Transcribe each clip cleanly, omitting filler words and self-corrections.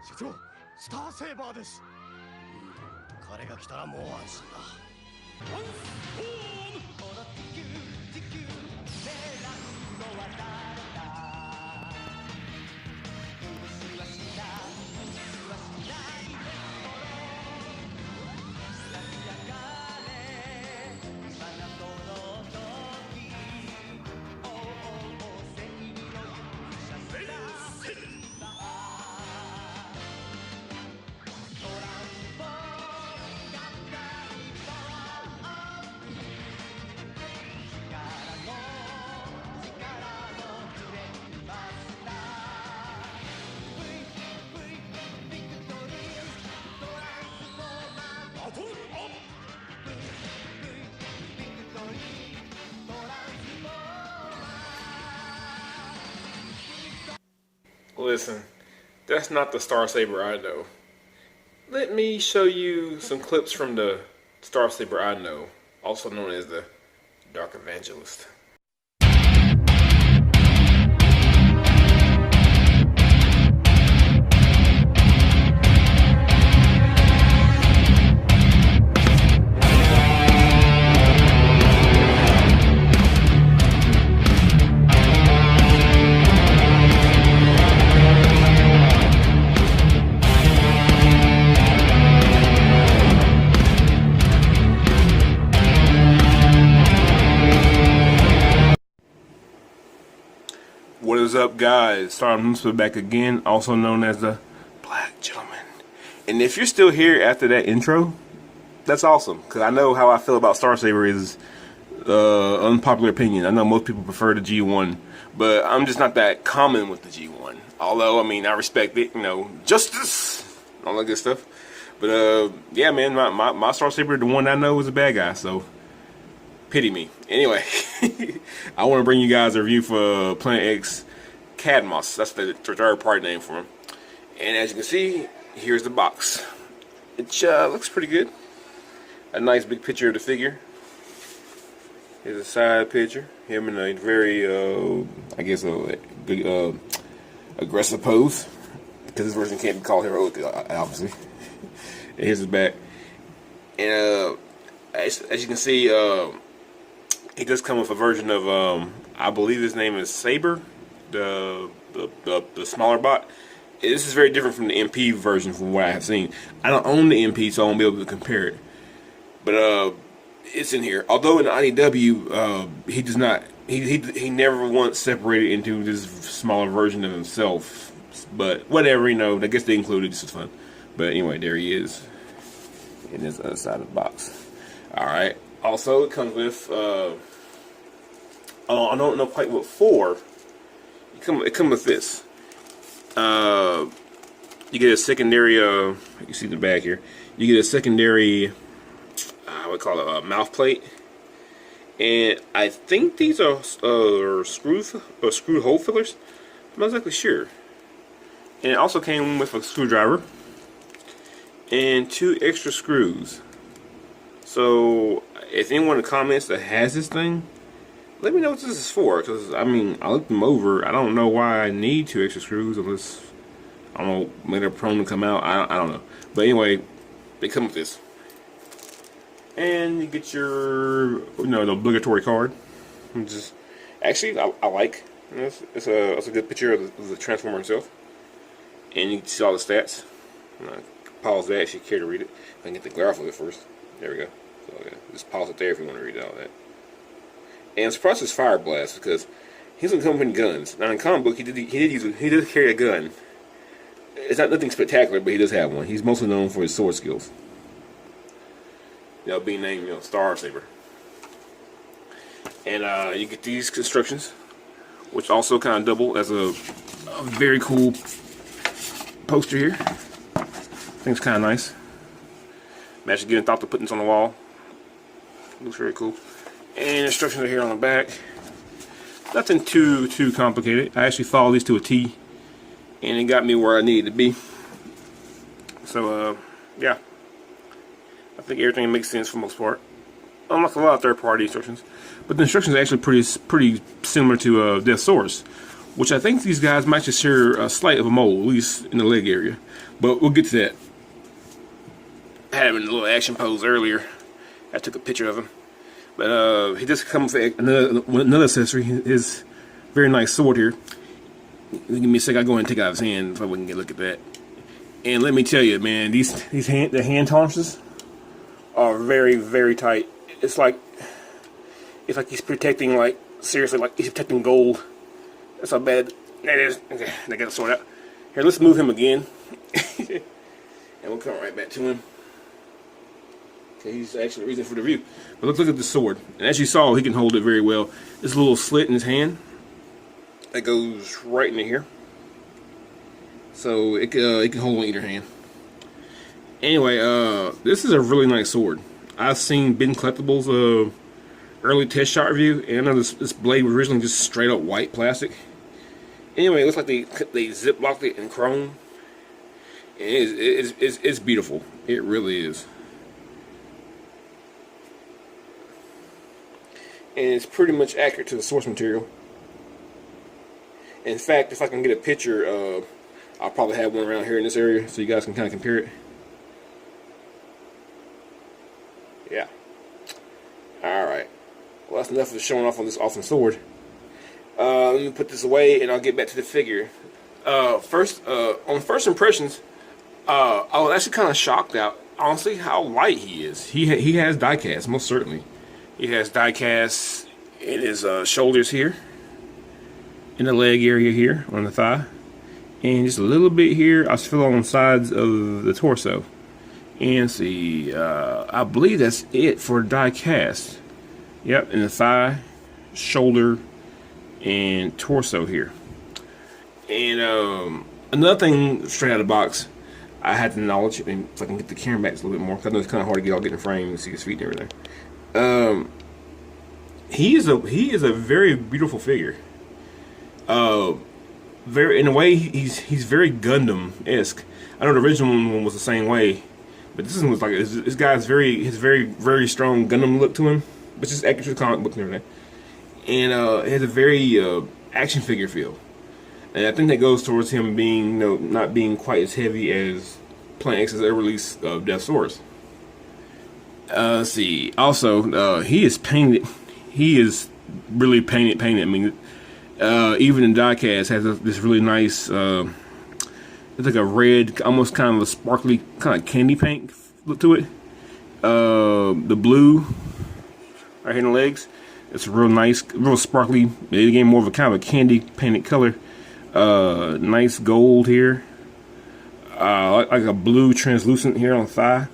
社長、スターセーバーです。彼が来たらもう安心だ。ワンストーン。この地球目指すのは誰だ。無視はしない無視はしないレトロ。立ち上がれ今がその時。おうおうおう正義の勇者だ。Listen, that's not the Star Saber I know. Let me show you some clips from the Star Saber I know, also known as the Dark Evangelist. What is up, guys? Star Moonspa back again, also known as the Black Gentleman. And if you're still here after that intro, that's awesome, because I know how I feel about Star Saber is unpopular opinion. I know most people prefer the G1, but I'm just not that common with the G1. Although, I mean, I respect it, you know, justice, all that good stuff. But yeah, man, my Star Saber, the one I know, is a bad guy, so pity me. Anyway, I want to bring you guys a review for Planet X Kadmos. That's the third party name for him. And as you can see, here's the box. It looks pretty good. A nice big picture of the figure. Here's a side picture. Him in a very, I guess, a big, aggressive pose. Because this version can't be called heroic, obviously. And here's his back. And as you can see, he does come with a version of, I believe his name is Saber, the smaller bot. This is very different from the MP version from what I have seen. I don't own the MP, so I won't be able to compare it. But it's in here. Although in the IDW, he does not, he never once separated into this smaller version of himself. But whatever, you know, I guess they included. This is fun. But anyway, there he is in this other side of the box. All right. Also, it comes with, I don't know quite what for. It comes with this. You get a secondary, you see the back here. You get a secondary, what call it, a mouth plate. And I think these are screw hole fillers. I'm not exactly sure. And it also came with a screwdriver and 2 extra screws. So, if anyone in the comments that has this thing, let me know what this is for. Because, I mean, I looked them over. I don't know why I need 2 extra screws unless, I don't know, maybe they're prone to come out. I don't know. But anyway, they come with this. And you get your, you know, the obligatory card. Just, actually, I like. It's a good picture of the Transformer himself. And you can see all the stats. Pause that if you care to read it. I can get the glare off of it first. There we go. So yeah, just pause it there if you want to read all that. And I'm surprised it's Fire Blast because he doesn't come with guns. Now in the comic book, he does carry a gun. It's not nothing spectacular, but he does have one. He's mostly known for his sword skills. They'll be named, you know, Star Saber. And you get these constructions, which also kind of double as a very cool poster here. I think it's kind of nice. I'm actually getting thought to putting this on the wall. Looks very cool. And instructions are here on the back. Nothing too complicated. I actually followed these to a T, and it got me where I needed to be. So yeah, I think everything makes sense for the most part. Unlike a lot of third-party instructions, but the instructions are actually pretty similar to Death Source, which I think these guys might just share a slight of a mold, at least in the leg area. But we'll get to that. I had him in a little action pose earlier. I took a picture of him. But he just comes with another accessory. His very nice sword here. Give me a sec. I'll go ahead and take it out of his hand so we can get a look at that. And let me tell you, man, the hand tonsures are very, very tight. It's like he's protecting, like, seriously, like he's protecting gold. That's how bad that is. Okay, I gotta sort out. Here, let's move him again. And we'll come right back to him. Okay, he's actually the reason for the view. But let's look at the sword. And as you saw, he can hold it very well. This little slit in his hand that goes right into here. So it can hold on either hand. Anyway, this is a really nice sword. I've seen Ben Collectibles early test shot review, and I know this blade was originally just straight up white plastic. Anyway, it looks like they zip locked it in chrome. And it's beautiful. It really is. And it's pretty much accurate to the source material. In fact, if I can get a picture, I'll probably have one around here in this area so you guys can kind of compare it. Yeah. Alright. Well, that's enough of showing off on this awesome sword. Let me put this away and I'll get back to the figure. On first impressions, I was actually kind of shocked out, honestly, how light he is. He has die cast, most certainly. He has die cast in his shoulders here, in the leg area here on the thigh, and just a little bit here. I feel on the sides of the torso. And see, I believe that's it for die cast. Yep, in the thigh, shoulder, and torso here. And another thing, straight out of the box, I had the knowledge, and if I can get the camera back a little bit more, because I know it's kind of hard to get in the frame and see his feet and everything. He is a very beautiful figure. In a way, he's very Gundam-esque. I know the original one was the same way, but this one was like this guy's very strong Gundam look to him, which is accurate to the comic book and everything. And it has a very action figure feel, and I think that goes towards him being not being quite as heavy as Planet X's ever release of Death Source. Let's see. Also, he is painted. He is really painted. I mean, even in diecast has this really nice. It's like a red, almost kind of a sparkly, kind of candy paint look to it. The blue right here in the legs. It's real nice, real sparkly. It gave more of a kind of a candy painted color. Nice gold here. Like a blue translucent here on the thigh.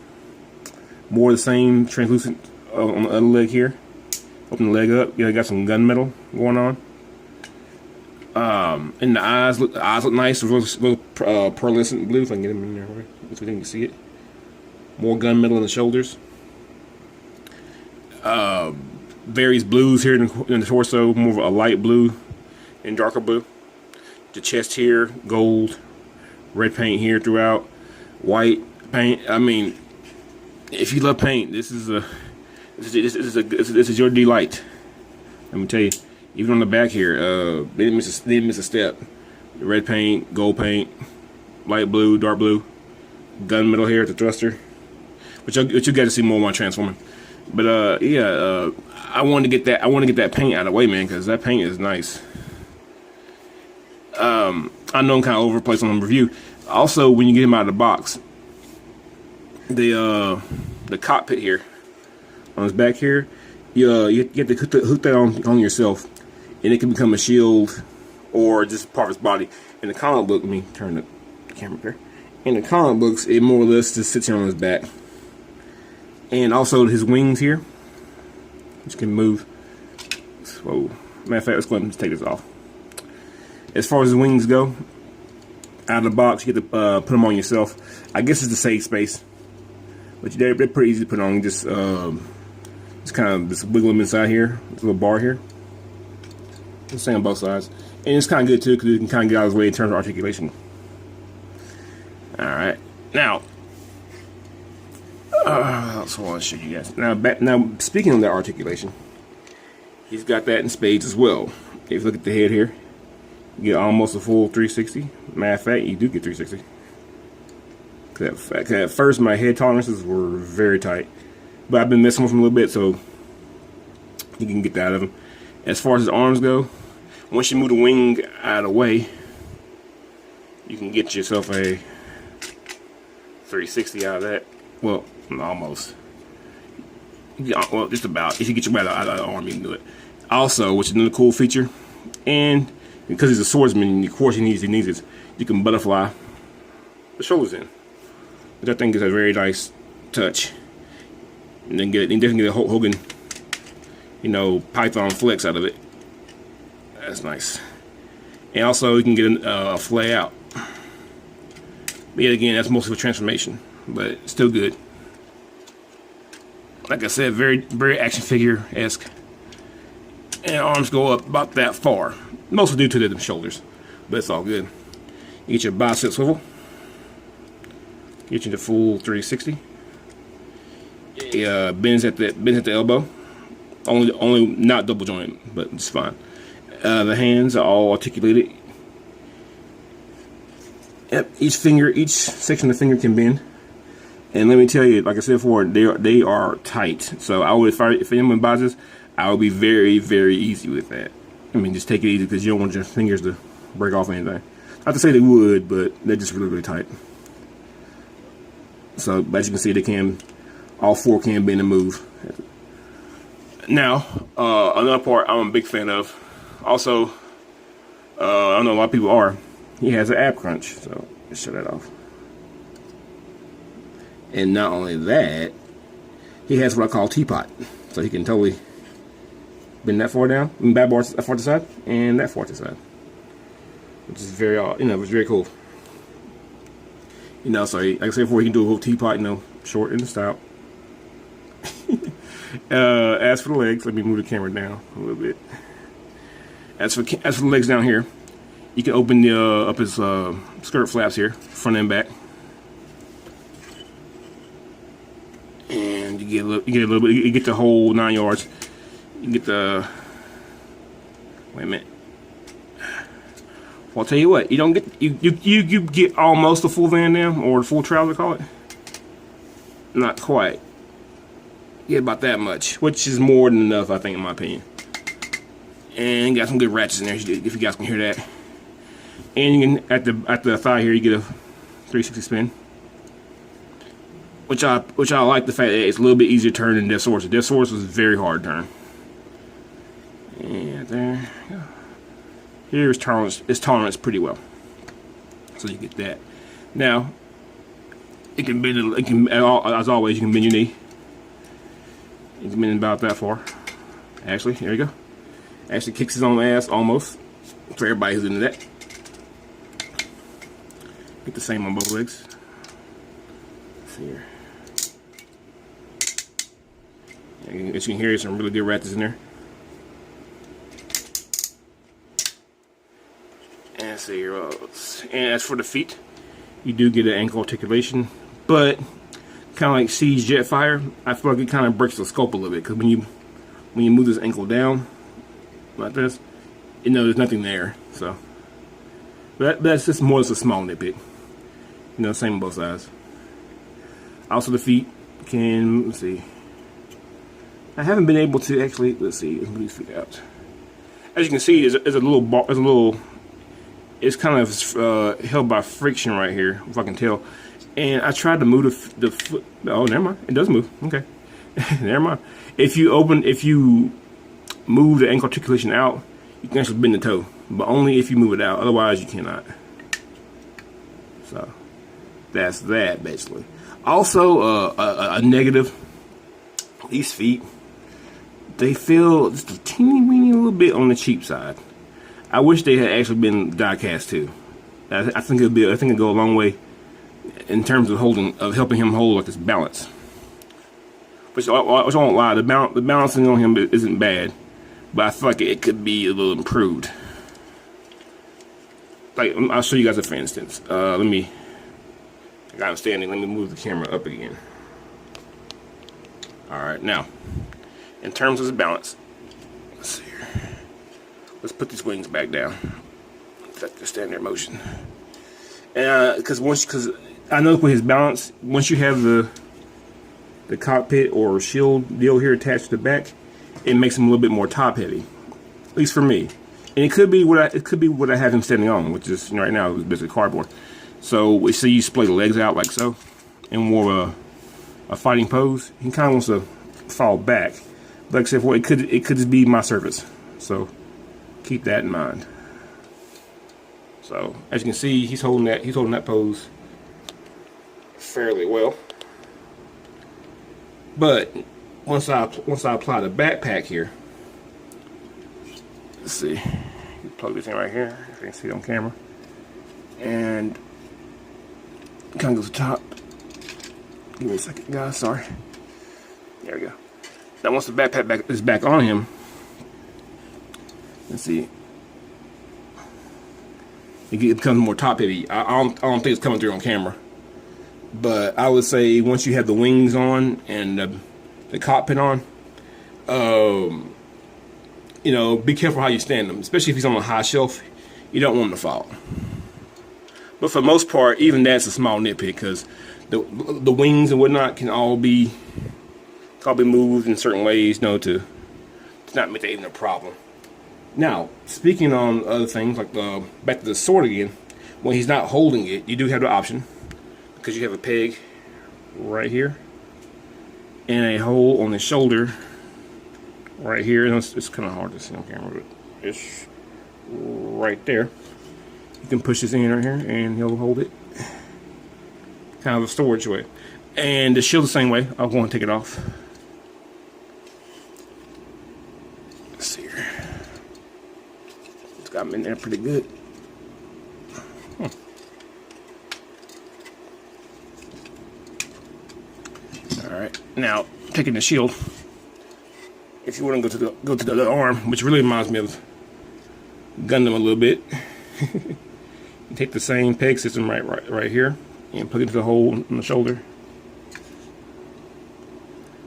More of the same translucent on the other leg here. Open the leg up. Yeah, got some gunmetal going on. And the eyes look nice. A little pearlescent blue. If I can get them in there, right? So you can see it. More gunmetal in the shoulders. Various blues here in the torso. More of a light blue and darker blue. The chest here, gold. Red paint here throughout. White paint. I mean, if you love paint, this is your delight. Let me tell you. Even on the back here, they didn't miss a step. Red paint, gold paint, light blue, dark blue, gunmetal here at the thruster, which you get to see more while transforming. But yeah, I wanted to get that. I want to get that paint out of the way, man, because that paint is nice. I know I'm kind of overpriced on the review. Also, when you get him out of the box, the cockpit here on his back here, you have to hook that on yourself, and it can become a shield or just part of his body. In the comic book, let me turn the camera here. In the comic books, it more or less just sits here on his back. And also his wings here, which can move. Whoa. Matter of fact, let's go ahead and take this off. As far as his wings go, out of the box, you get to put them on yourself. I guess it's to save space, but they're pretty easy to put on. You just kind of just wiggle them inside here, this little bar here. The same on both sides, and it's kind of good too because you can kind of get out of his way in terms of articulation. All right, now. So I want to show you guys. Now, speaking of that articulation, he's got that in spades as well. If you look at the head here, You get almost a full 360. Matter of fact, you do get 360. Cause at first my head tolerances were very tight, but I've been messing with them a little bit, so you can get that out of them. As far as his arms go, once you move the wing out of the way, you can get yourself a 360 out of that. Well, almost. Yeah, well, just about. If you get your bat out of the arm, you can do it. Also, which is another cool feature, and because he's a swordsman, of course he needs it. You can butterfly the shoulders in, which I think is a very nice touch. And then definitely get a Hogan, you know, Python flex out of it. That's nice. And also you can get a flay out. But yet again, that's mostly for transformation, but still good. Like I said, very action figure-esque. And arms go up about that far, mostly due to the shoulders, but it's all good. You get your bicep swivel. Get you the full 360. Bends at the elbow. Only not double jointed, but it's fine. The hands are all articulated. Yep, each section of the finger can bend. And let me tell you, like I said before, they are tight. So if anyone buys this, I would be very, very easy with that. I mean, just take it easy because you don't want your fingers to break off anything. Not to say they would, but they're just really, really tight. So, as you can see, all four can bend and move. Now, another part I'm a big fan of. Also, I don't know, a lot of people are. He has an ab crunch, so let's shut that off. And not only that, he has what I call teapot, so he can totally bend that far down, and that far to the side, and that far to the side, which is very, it's very cool. So like I said before, he can do a little teapot, short in the style. As for the legs, let me move the camera down a little bit. As for the legs down here, you can open up his skirt flaps here, front and back, and you get a little bit. You get the whole 9 yards. You get the. Wait a minute. Well, I'll tell you what. You don't get you get almost the full Van Damme or the full trouser, call it. Not quite. You get about that much, which is more than enough, I think, in my opinion. And got some good ratchets in there, if you guys can hear that. And you can at the thigh here, you get a 360 spin, which I like the fact that it's a little bit easier to turn than Death Source. Death Source was very hard to turn. And there, here's tolerance pretty well, so you get that. Now, it can bend. As always, you can bend your knee. You can bend about that far. Actually, here you go. Actually kicks his own ass almost. For everybody who's into that. Get the same on both legs. Let's see here. As you can hear, there's some really good ratchets in there. And let's see here. And as for the feet, you do get an ankle articulation, but kind of like Siege Jetfire, I feel like it kind of breaks the scope a little bit, because when you move this ankle down like this, there's nothing there. So that's just more as a small nitpick. Same on both sides. Also, the feet can, let's see. I haven't been able to actually, let's move these feet out. As you can see, it's kind of held by friction right here, if I can tell. And I tried to move the foot. Oh, never mind. It does move. Okay. Never mind. If you move the ankle articulation out, you can actually bend the toe, but only if you move it out. Otherwise, you cannot. So that's that, basically. Also, a negative. These feet, they feel just a teeny little bit on the cheap side. I wish they had actually been die cast too. I think it'd go a long way in terms of helping him hold like his balance. Which I won't lie, the balancing on him isn't bad, but I feel like it could be a little improved. Like, I'll show you guys for instance. I got him standing. Let me move the camera up again. All right, now, in terms of his balance, let's see here. Let's put these wings back down. That's the standard motion. And because I know with his balance, once you have the cockpit or shield deal here attached to the back, it makes him a little bit more top heavy, at least for me. And it could be what I have him standing on, which is, you know, right now it's basically cardboard. So we see you splay the legs out like so, in more of a fighting pose. He kind of wants to fall back, but except for it could just be my surface. So keep that in mind. So as you can see, he's holding that pose fairly well. But once I apply the backpack here, let's see, you plug this in right here, if you can see it on camera, and kind of goes to the top. Give me a second, guys. Sorry. There we go. Now once the backpack is back on him, let's see, it becomes more top heavy. I don't think it's coming through on camera, but I would say once you have the wings on and the cockpit on, you know, be careful how you stand them, especially if he's on a high shelf. You don't want him to fall. But for the most part, even that's a small nitpick, because the wings and whatnot can all be moved in certain ways, you know, to not make that even a problem. Now, speaking on other things, like back to the sword again, when he's not holding it, you do have the option, because you have a peg right here and a hole on the shoulder right here. And it's kind of hard to see on camera, but it's right there. You can push this in right here and he'll hold it. Kind of a storage way. And the shield the same way. I'll go and take it off. Let's see here. It's got me in there pretty good. Alright, now taking the shield, if you want to go to the other arm, which really reminds me of Gundam a little bit, you take the same peg system right here and plug it into the hole in the shoulder,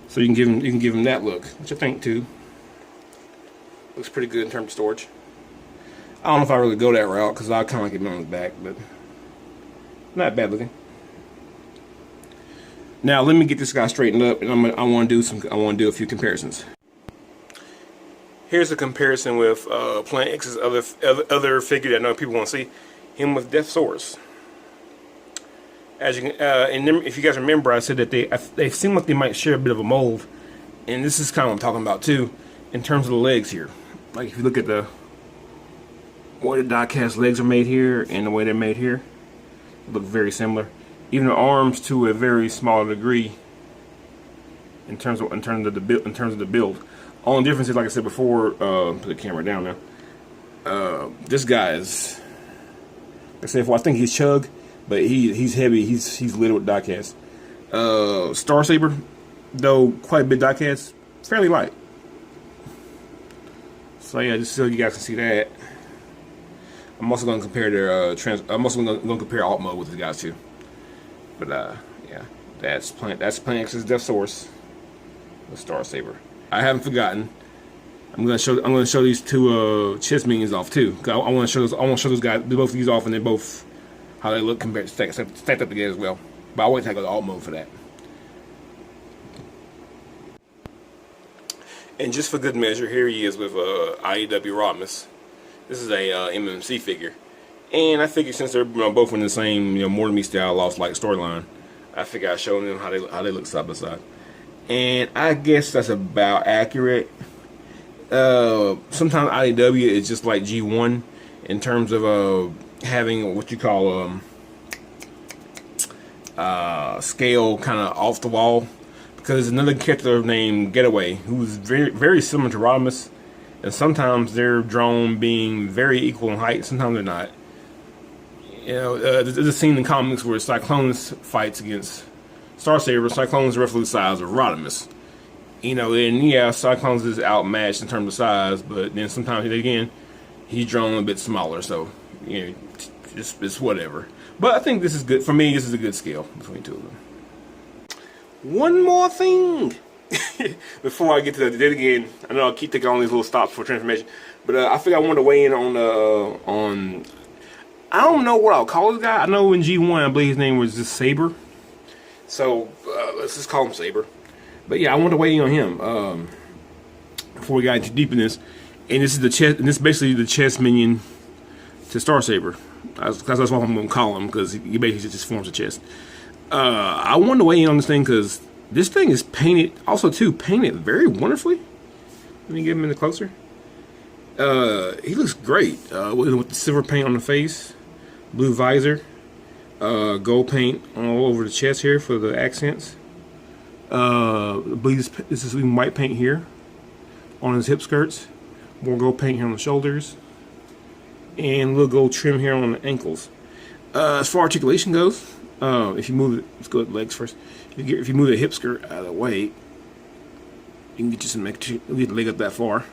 so you can give him that look, which I think too looks pretty good in terms of storage. I don't know if I really go that route, because I kind of like it on the back, but not bad looking. Now let me get this guy straightened up, and I want to do a few comparisons. Here's a comparison with Planet X's other figure that I know people want to see, him with Death Swords. As you can, and if you guys remember, I said that they seem like they might share a bit of a mold, and this is kind of what I'm talking about too, in terms of the legs here. Like if you look at the way the die-cast legs are made here and the way they're made here, they look very similar. Even the arms to a very small degree in terms of the build. Only difference is, like I said before, put the camera down now. This guy is, like I said before, I think he's chug, but he's heavy. He's little with die-cast. Star Saber, though quite a bit die-cast, fairly light. So yeah, just so you guys can see that. I'm also going to compare their I'm also going to compare alt mode with the guys too. But yeah, that's Planet X's Death Source with Star Saber. I haven't forgotten. I'm gonna show these two chess minions off too. I want to show those guys, both of these off, and they're both how they look compared stacked up together as well. But I'll wait till I go to alt mode for that. And just for good measure, here he is with IEW Rodimus. This is a MMC figure, and I figured since they're both in the same More Than Me style Lost Light storyline, I figured I'd show them how they look side by side. And I guess that's about accurate. Sometimes IEW is just like G1 in terms of having what you call scale kind of off the wall, because there's another character named Getaway who's very, very similar to Rodimus, and sometimes they're drawn being very equal in height, sometimes they're not. You know, there's a scene in comics where Cyclonus fights against Star Saber. Cyclonus is roughly the size of Rodimus. You know, and yeah, Cyclonus is outmatched in terms of size, but then sometimes again, he's drawn a bit smaller. So, you know, it's whatever. But I think this is good for me. This is a good scale between two of them. One more thing before I get to that. Then again, I know I'll keep taking all these little stops for transformation, but I think I wanted to weigh in on I don't know what I'll call this guy. I know in G1, I believe his name was just Saber. So let's just call him Saber. But yeah, I want to weigh in on him before we got too deep in this. And this is the chest. And this is basically the chest minion to Star Saber. That's what I'm going to call him, because he basically just forms a chest. I wanted to weigh in on this thing because this thing is painted, also too, painted very wonderfully. Let me get him in the closer. He looks great with the silver paint on the face, blue visor, gold paint all over the chest here for the accents. I believe this is even white paint here on his hip skirts, more gold paint here on the shoulders, and a little gold trim here on the ankles. As far as articulation goes, if you move it, let's go with legs first. If you move the hip skirt out of the way, you can get you some extra, get the leg up that far.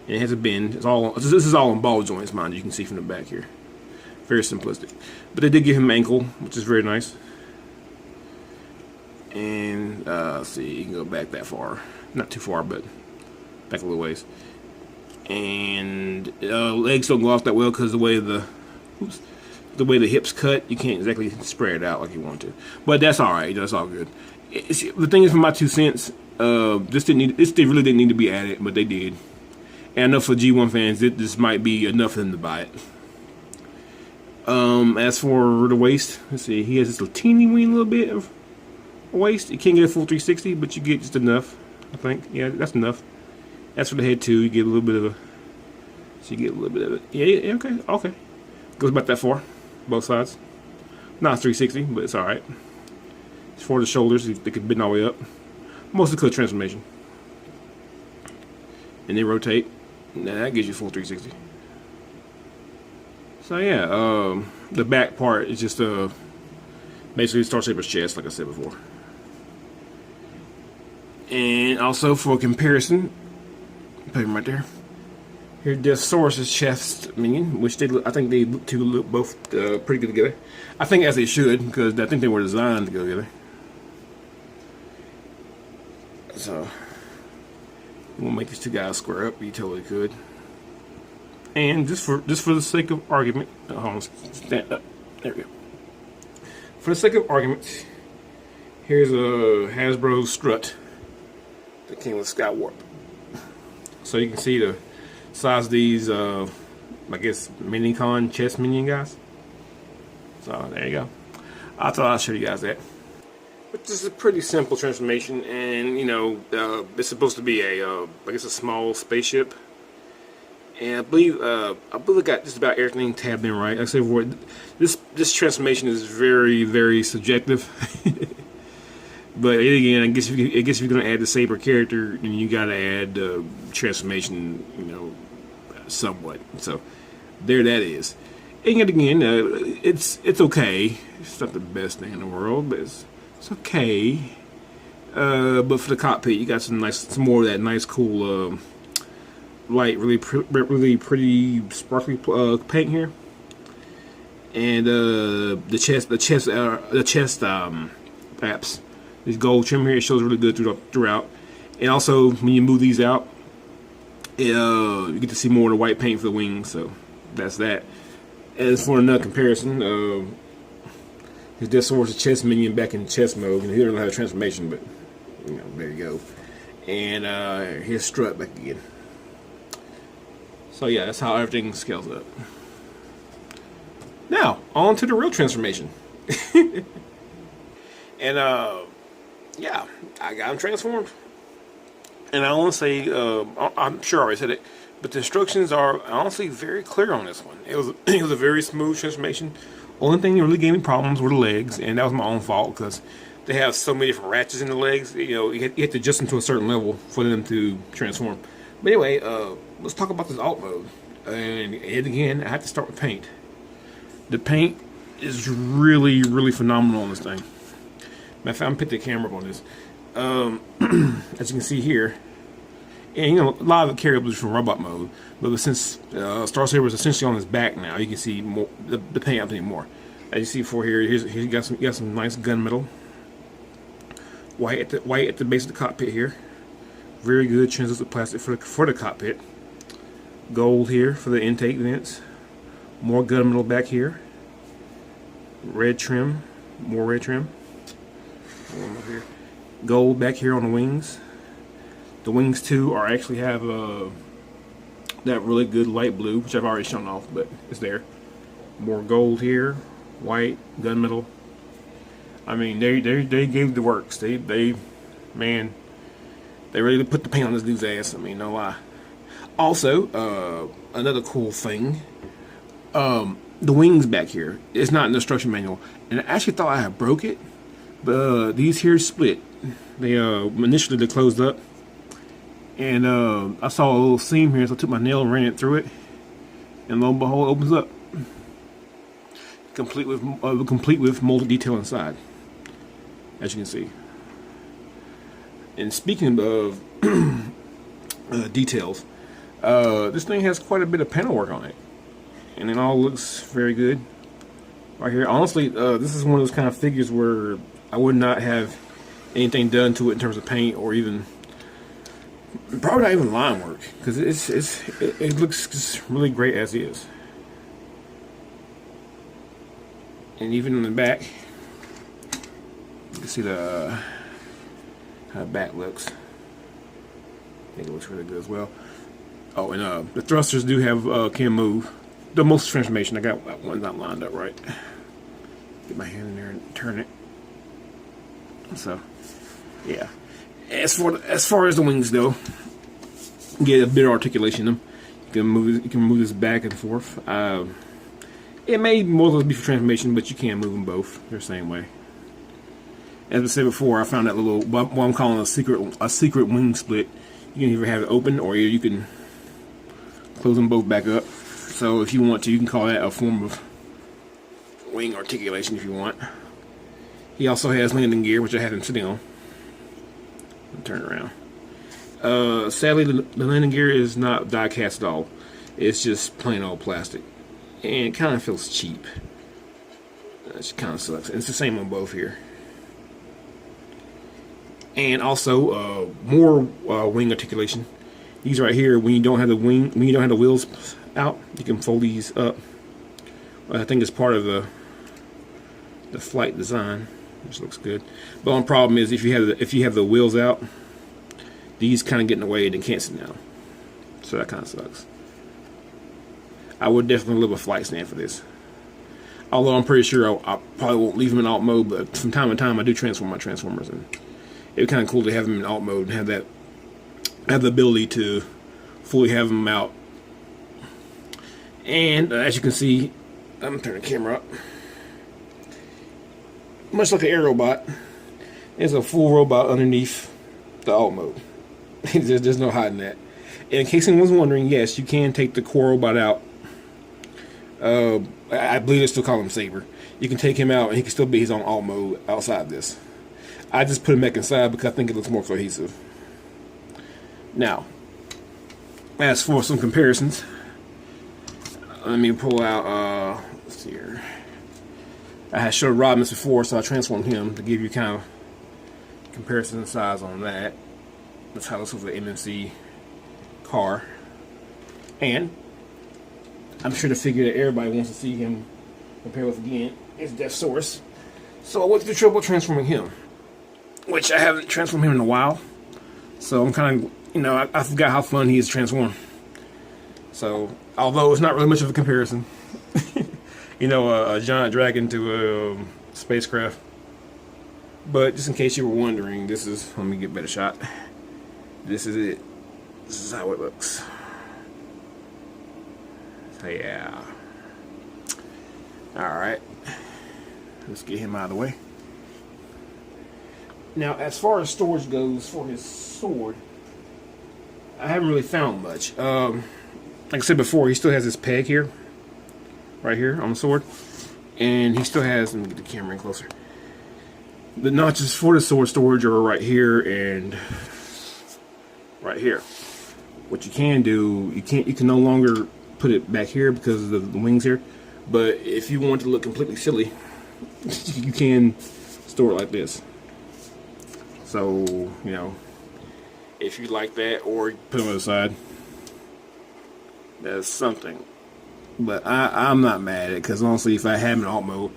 And it has a bend. This is all on ball joints, mind you. You can see from the back here. Very simplistic. But they did give him ankle, which is very nice. And let's see, you can go back that far. Not too far, but back a little ways. And legs don't go off that well because the way the hips cut, you can't exactly spread it out like you want to. But that's all right. That's all good. The thing is, for my 2 cents, this really didn't need to be added, but they did. And enough for G1 fans, this might be enough for them to buy it. As for the waist, let's see, he has just a teeny weeny little bit of waist. You can't get a full 360, but you get just enough, I think. Yeah, that's enough. As for the head too, you get a little bit of it. Yeah, okay. Goes about that far, both sides. Not 360, but it's alright. As for the shoulders, they can bend all the way up. Mostly clip transformation. And they rotate. Now that gives you full 360. So yeah, the back part is just basically Star Saber's chest, like I said before. And also for comparison, put him right there. Here's Deathsaurus's chest minion, which I think they look both pretty good together. I think as they should, because I think they were designed to go together. So we'll make these two guys square up. You totally could. And just for the sake of argument, hold on, stand up. There we go. For the sake of argument, here's a Hasbro strut that came with Sky Warp. So you can see the size of these, I guess, Minicon chest minion guys. So there you go. I thought I'd show you guys that. But this is a pretty simple transformation, and you know, it's supposed to be I guess a small spaceship. And I believe I got just about everything tabbed in right. Like I said before, this transformation is very, very subjective. But again, I guess if you're gonna add the Saber character, then you gotta add transformation, you know, somewhat. So there that is. And yet again, it's okay. It's not the best thing in the world, but it's okay. But for the cockpit, you got some more of that nice, cool, light, really pretty, sparkly paint here. And the chest apps. This gold trim here, it shows really good throughout. And also, when you move these out, you get to see more of the white paint for the wings. So that's that. As for another comparison, his Deathsaurus chest minion back in chest mode, and he don't have a transformation, but you know, there you go. And his strut back again. So yeah, that's how everything scales up. Now, on to the real transformation. And yeah, I got him transformed. And I want to say, I'm sure I already said it, but the instructions are honestly very clear on this one. It was a very smooth transformation. Only thing that really gave me problems were the legs, and that was my own fault because they have so many different ratchets in the legs. You know, you have to adjust them to a certain level for them to transform. But anyway, let's talk about this alt mode. And again, I have to start with paint. The paint is really, really phenomenal on this thing. Matter of fact, I'm putting the camera up on this. As you can see here, and you know, a lot of the carry up is from robot mode, but since Star Saber is essentially on his back now, you can see more the paint happening more. As you see for here, here's you got some nice gunmetal, white at the base of the cockpit here. Very good translucent plastic for the cockpit. Gold here for the intake vents. More gunmetal back here. red trim, more red trim. One over here. Gold back here on the wings. The wings too are actually have that really good light blue, which I've already shown off, but it's there. More gold here, white, gunmetal. I mean, they gave the works. They really put the paint on this dude's ass. I mean, no lie. Also, another cool thing, the wings back here. It's not in the instruction manual, and I actually thought I had broke it, but these here split. They initially they closed up, and I saw a little seam here, so I took my nail and ran it through it, and lo and behold, it opens up, complete with molded detail inside, as you can see. And speaking of details, this thing has quite a bit of panel work on it, and it all looks very good right here. Honestly, this is one of those kind of figures where I would not have anything done to it in terms of paint or even probably not even line work, because it looks just really great as is. And even in the back, you can see the how the back looks. I think it looks really good as well. Oh, and the thrusters do have can move. The most transformation, I got one not lined up right. Get my hand in there and turn it. So, yeah. As far as the wings go, get a bit of articulation in them. You can move this back and forth. It may more or less be for transformation, but you can move them both. They're the same way. As I said before, I found that little what I'm calling a secret wing split. You can either have it open or you can close them both back up. So if you want to, you can call that a form of wing articulation if you want. He also has landing gear, which I have him sitting on. Turn it around. Sadly, the landing gear is not die cast at all. It's just plain old plastic, and it kind of feels cheap. It kind of sucks. And it's the same on both here. And also more wing articulation. These right here, when you don't have the wheels out, you can fold these up. I think it's part of the flight design, which looks good. But the only problem is if you have the wheels out, these kind of get in the way and can't sit down. So that kind of sucks. I would definitely leave a flight stand for this. Although I'm pretty sure I probably won't leave them in alt mode, but from time to time I do transform my Transformers, and it'd be kind of cool to have them in alt mode and have the ability to fully have them out. And as you can see, I'm gonna turn the camera up. Much like an aerobot, there's a full robot underneath the alt mode. There's no hiding that. And in case anyone's wondering, yes, you can take the core robot out. I believe they still call him Saber. You can take him out and he can still be his own alt mode outside this. I just put him back inside because I think it looks more cohesive. Now, as for some comparisons, let me pull out, let's see here. I had showed Rob this before, so I transformed him to give you kind of comparison size on that. That's how this was an MMC car. And I'm sure the figure that everybody wants to see him compare with again is Death Source. So I went through the trouble transforming him, which I haven't transformed him in a while. So I'm kind of, I forgot how fun he is to transform. So, although it's not really much of a comparison, a giant dragon to a spacecraft. But just in case you were wondering, let me get a better shot. This is it. This is how it looks. So yeah. Alright. Let's get him out of the way. Now, as far as storage goes for his sword, I haven't really found much. Like I said before, he still has this peg here. Right here on the sword. And he still has, let me get the camera in closer. The notches for the sword storage are right here and right here. What you can do, you can no longer put it back here because of the wings here. But if you want to look completely silly, you can store it like this. So, if you like that, or put them on the side, that's something. But I'm not mad at it, because honestly, if I had him in alt mode,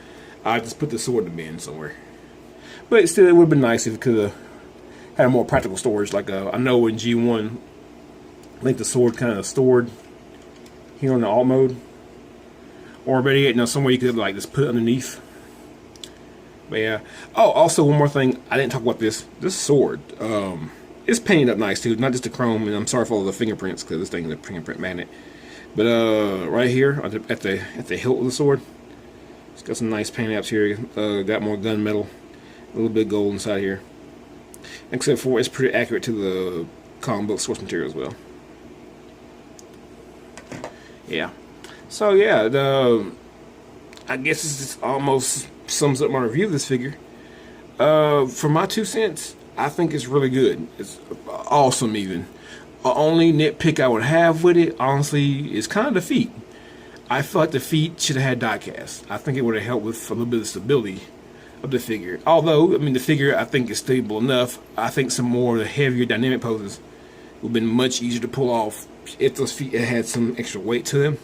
I just put the sword in the bin somewhere. But still, it would have been nice if it could have had a more practical storage. Like I know in G1, I think the sword kind of stored here on the alt mode, or better yet, somewhere you could like just put it underneath. But yeah. Oh, also one more thing, I didn't talk about this. This sword, it's painted up nice too, not just the chrome. And I'm sorry for all the fingerprints because this thing is a fingerprint magnet. But right here at the hilt of the sword, it's got some nice paint apps here. Got more gunmetal, a little bit of gold inside here. Except for it's pretty accurate to the comic book source material as well. Yeah. So yeah, I guess this just almost sums up my review of this figure. For my 2 cents, I think it's really good. It's awesome even. The only nitpick I would have with it, honestly, is kind of the feet. I feel like the feet should have had die cast. I think it would have helped with a little bit of stability of the figure. Although, I mean, the figure I think is stable enough. I think some more of the heavier dynamic poses would have been much easier to pull off if those feet had some extra weight to them.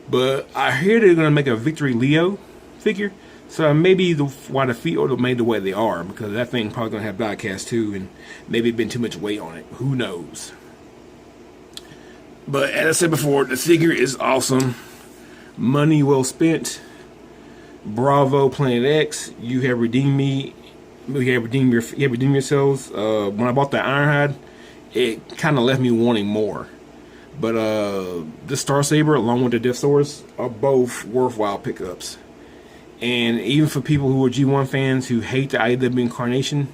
But I hear they're going to make a Victory Leo figure, so maybe why the feet are made the way they are, because that thing probably going to have die cast too, and maybe been too much weight on it. Who knows? But as I said before, the figure is awesome. Money well spent. Bravo, Planet X. You have redeemed me. You have redeemed yourselves. When I bought the Ironhide, it kind of left me wanting more. But the Star Saber, along with the Death Swords, are both worthwhile pickups. And even for people who are G1 fans who hate the IW incarnation,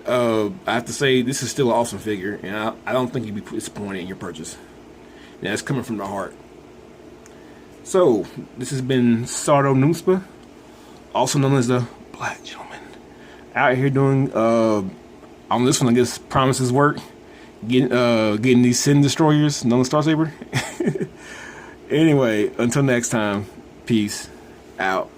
I have to say this is still an awesome figure, and I don't think you'd be disappointed in your purchase. Now, it's coming from the heart. So, this has been Sardo Noomspa, also known as the Black Gentleman, out here doing, on this one, I guess, promises work, getting these Sin Destroyers, known as Star Saber. Anyway, until next time, peace out.